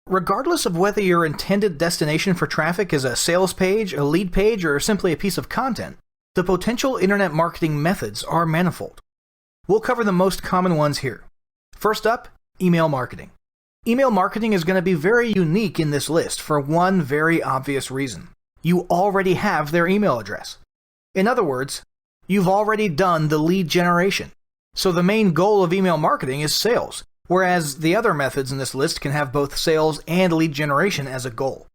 Regardless of whether your intended destination for traffic is a sales page, a lead page, or simply a piece of content, the potential internet marketing methods are manifold. We'll cover the most common ones here. First up, email marketing. Email marketing is going to be very unique in this list for one very obvious reason. You already have their email address. In other words, you've already done the lead generation. So the main goal of email marketing is sales, whereas the other methods in this list can have both sales and lead generation as a goal.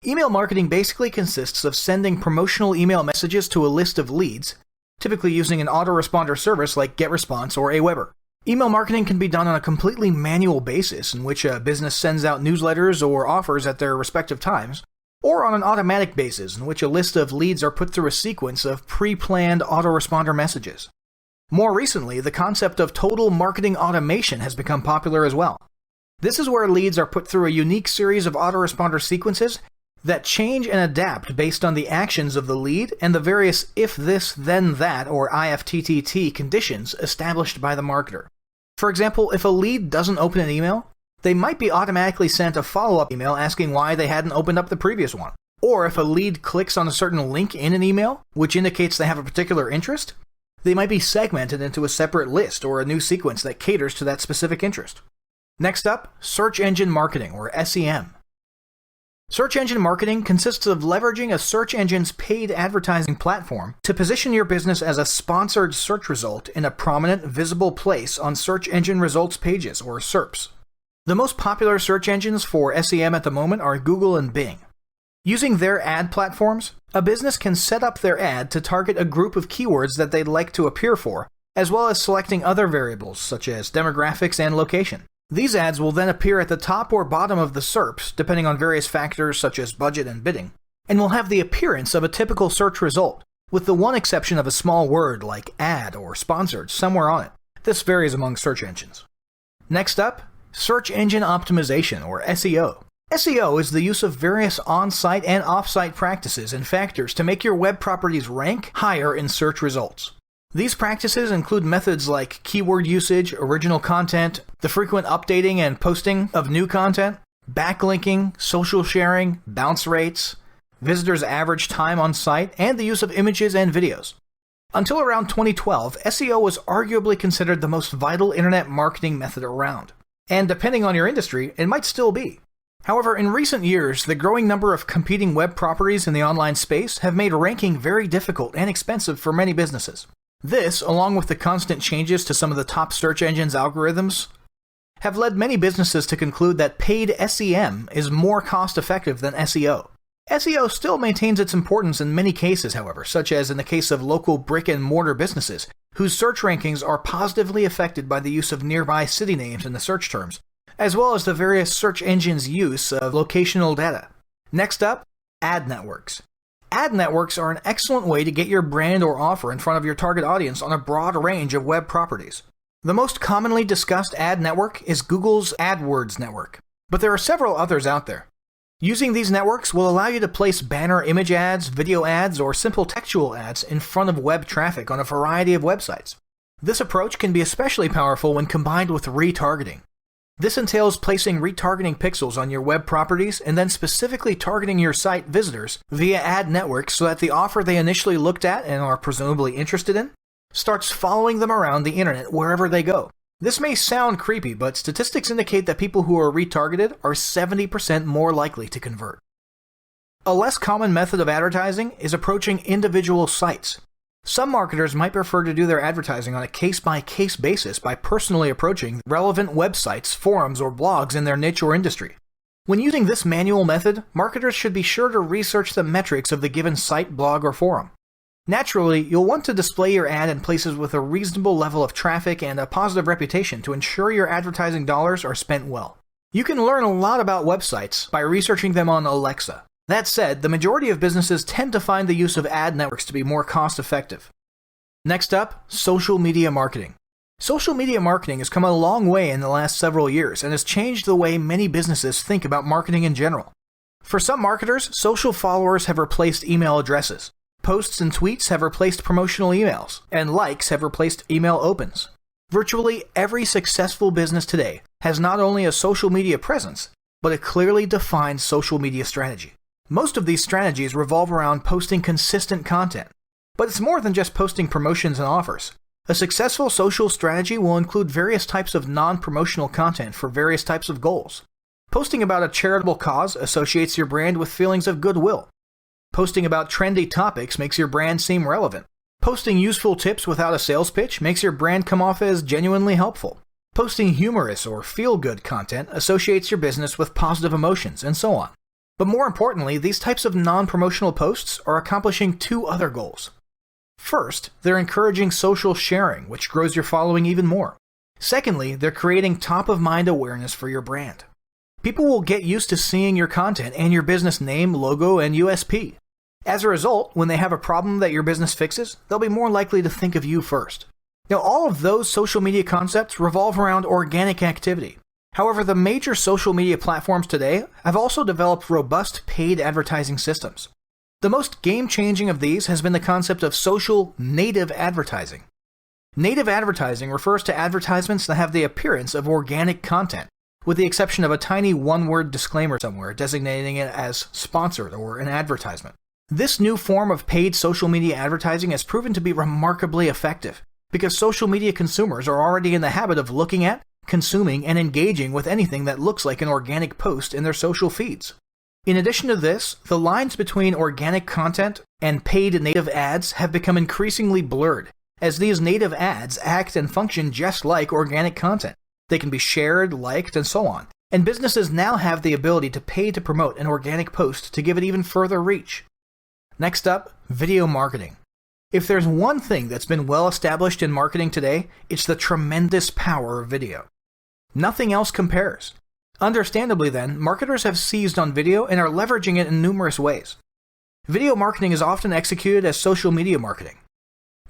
Email marketing basically consists of sending promotional email messages to a list of leads, typically using an autoresponder service like GetResponse or Aweber. Email marketing can be done on a completely manual basis in which a business sends out newsletters or offers at their respective times, or on an automatic basis in which a list of leads are put through a sequence of pre-planned autoresponder messages. More recently, the concept of total marketing automation has become popular as well. This is where leads are put through a unique series of autoresponder sequences that change and adapt based on the actions of the lead and the various if this then that or IFTTT conditions established by the marketer. For example, if a lead doesn't open an email, they might be automatically sent a follow-up email asking why they hadn't opened up the previous one. Or if a lead clicks on a certain link in an email, which indicates they have a particular interest, they might be segmented into a separate list or a new sequence that caters to that specific interest. Next up, search engine marketing, or SEM. Search engine marketing consists of leveraging a search engine's paid advertising platform to position your business as a sponsored search result in a prominent, visible place on search engine results pages, or SERPs. The most popular search engines for SEM at the moment are Google and Bing. Using their ad platforms, a business can set up their ad to target a group of keywords that they'd like to appear for, as well as selecting other variables such as demographics and location. These ads will then appear at the top or bottom of the SERPs, depending on various factors such as budget and bidding, and will have the appearance of a typical search result, with the one exception of a small word like ad or sponsored somewhere on it. This varies among search engines. Next up, search engine optimization, or SEO. SEO is the use of various on-site and off-site practices and factors to make your web properties rank higher in search results. These practices include methods like keyword usage, original content, the frequent updating and posting of new content, backlinking, social sharing, bounce rates, visitors' average time on site, and the use of images and videos. Until around 2012, SEO was arguably considered the most vital internet marketing method around. And depending on your industry, it might still be. However, in recent years, the growing number of competing web properties in the online space have made ranking very difficult and expensive for many businesses. This, along with the constant changes to some of the top search engines' algorithms, have led many businesses to conclude that paid SEM is more cost-effective than SEO. SEO still maintains its importance in many cases, however, such as in the case of local brick-and-mortar businesses, whose search rankings are positively affected by the use of nearby city names in the search terms, as well as the various search engines' use of locational data. Next up, ad networks. Ad networks are an excellent way to get your brand or offer in front of your target audience on a broad range of web properties. The most commonly discussed ad network is Google's AdWords network, but there are several others out there. Using these networks will allow you to place banner image ads, video ads, or simple textual ads in front of web traffic on a variety of websites. This approach can be especially powerful when combined with retargeting. This entails placing retargeting pixels on your web properties and then specifically targeting your site visitors via ad networks so that the offer they initially looked at and are presumably interested in starts following them around the internet wherever they go. This may sound creepy, but statistics indicate that people who are retargeted are 70% more likely to convert. A less common method of advertising is approaching individual sites. Some marketers might prefer to do their advertising on a case-by-case basis by personally approaching relevant websites, forums, or blogs in their niche or industry. When using this manual method, marketers should be sure to research the metrics of the given site, blog, or forum. Naturally, you'll want to display your ad in places with a reasonable level of traffic and a positive reputation to ensure your advertising dollars are spent well. You can learn a lot about websites by researching them on Alexa. That said, the majority of businesses tend to find the use of ad networks to be more cost-effective. Next up, social media marketing. Social media marketing has come a long way in the last several years and has changed the way many businesses think about marketing in general. For some marketers, social followers have replaced email addresses. Posts and tweets have replaced promotional emails, and likes have replaced email opens. Virtually every successful business today has not only a social media presence, but a clearly defined social media strategy. Most of these strategies revolve around posting consistent content, but it's more than just posting promotions and offers. A successful social strategy will include various types of non-promotional content for various types of goals. Posting about a charitable cause associates your brand with feelings of goodwill. Posting about trendy topics makes your brand seem relevant. Posting useful tips without a sales pitch makes your brand come off as genuinely helpful. Posting humorous or feel-good content associates your business with positive emotions, and so on. But more importantly, these types of non-promotional posts are accomplishing two other goals. First, they're encouraging social sharing, which grows your following even more. Secondly, they're creating top-of-mind awareness for your brand. People will get used to seeing your content and your business name, logo, and USP. As a result, when they have a problem that your business fixes, they'll be more likely to think of you first. Now, all of those social media concepts revolve around organic activity. However, the major social media platforms today have also developed robust paid advertising systems. The most game-changing of these has been the concept of social native advertising. Native advertising refers to advertisements that have the appearance of organic content, with the exception of a tiny one-word disclaimer somewhere designating it as sponsored or an advertisement. This new form of paid social media advertising has proven to be remarkably effective, because social media consumers are already in the habit of looking at, consuming, and engaging with anything that looks like an organic post in their social feeds. In addition to this, the lines between organic content and paid native ads have become increasingly blurred, as these native ads act and function just like organic content. They can be shared, liked, and so on, and businesses now have the ability to pay to promote an organic post to give it even further reach. Next up, video marketing. If there's one thing that's been well established in marketing today, it's the tremendous power of video. Nothing else compares. Understandably then, marketers have seized on video and are leveraging it in numerous ways. Video marketing is often executed as social media marketing.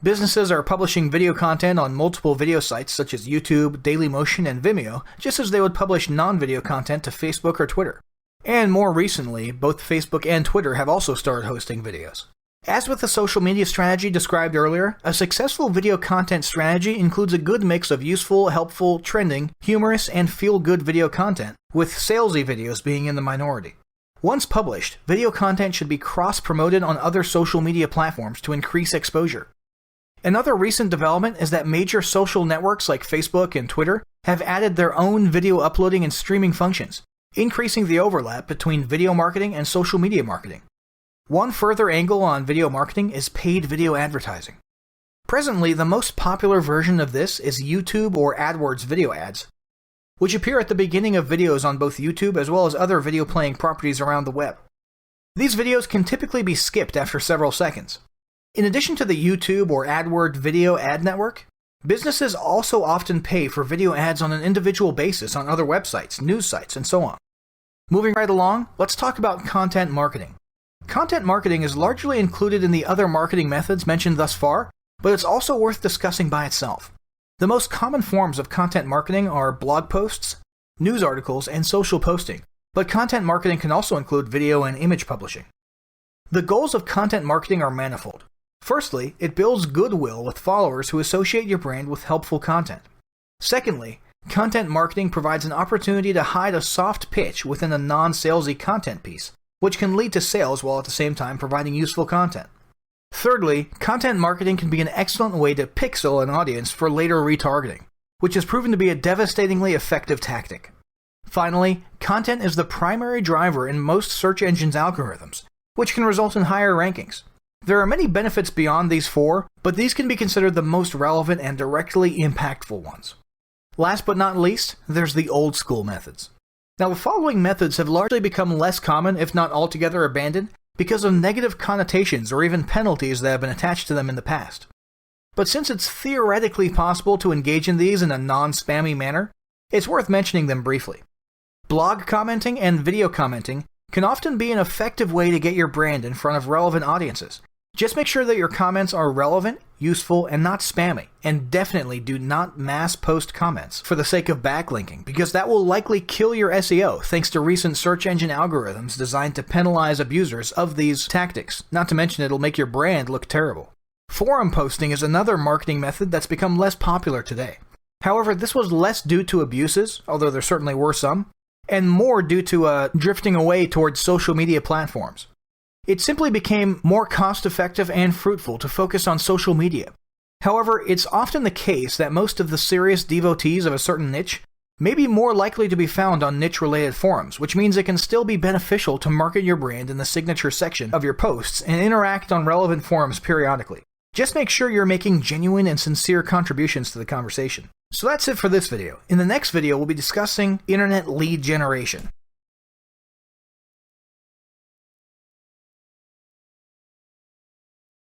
Businesses are publishing video content on multiple video sites such as YouTube, Dailymotion, and Vimeo, just as they would publish non-video content to Facebook or Twitter. And more recently, both Facebook and Twitter have also started hosting videos. As with the social media strategy described earlier, a successful video content strategy includes a good mix of useful, helpful, trending, humorous, and feel-good video content, with salesy videos being in the minority. Once published, video content should be cross-promoted on other social media platforms to increase exposure. Another recent development is that major social networks like Facebook and Twitter have added their own video uploading and streaming functions, increasing the overlap between video marketing and social media marketing. One further angle on video marketing is paid video advertising. Presently, the most popular version of this is YouTube or AdWords video ads, which appear at the beginning of videos on both YouTube as well as other video playing properties around the web. These videos can typically be skipped after several seconds. In addition to the YouTube or AdWords video ad network, businesses also often pay for video ads on an individual basis on other websites, news sites, and so on. Moving right along, let's talk about content marketing. Content marketing is largely included in the other marketing methods mentioned thus far, but it's also worth discussing by itself. The most common forms of content marketing are blog posts, news articles, and social posting, but content marketing can also include video and image publishing. The goals of content marketing are manifold. Firstly, it builds goodwill with followers who associate your brand with helpful content. Secondly, content marketing provides an opportunity to hide a soft pitch within a non-salesy content piece, which can lead to sales while at the same time providing useful content. Thirdly, content marketing can be an excellent way to pixel an audience for later retargeting, which has proven to be a devastatingly effective tactic. Finally, content is the primary driver in most search engines' algorithms, which can result in higher rankings. There are many benefits beyond these four, but these can be considered the most relevant and directly impactful ones. Last but not least, there's the old school methods. Now, the following methods have largely become less common, if not altogether abandoned, because of negative connotations or even penalties that have been attached to them in the past. But since it's theoretically possible to engage in these in a non-spammy manner, it's worth mentioning them briefly. Blog commenting and video commenting can often be an effective way to get your brand in front of relevant audiences. Just make sure that your comments are relevant, useful, and not spammy, and definitely do not mass post comments for the sake of backlinking, because that will likely kill your SEO thanks to recent search engine algorithms designed to penalize abusers of these tactics, not to mention it'll make your brand look terrible. Forum posting is another marketing method that's become less popular today. However, this was less due to abuses, although there certainly were some, and more due to drifting away towards social media platforms. It simply became more cost-effective and fruitful to focus on social media. However, it's often the case that most of the serious devotees of a certain niche may be more likely to be found on niche-related forums, which means it can still be beneficial to market your brand in the signature section of your posts and interact on relevant forums periodically. Just make sure you're making genuine and sincere contributions to the conversation. So that's it for this video. In the next video, we'll be discussing internet lead generation.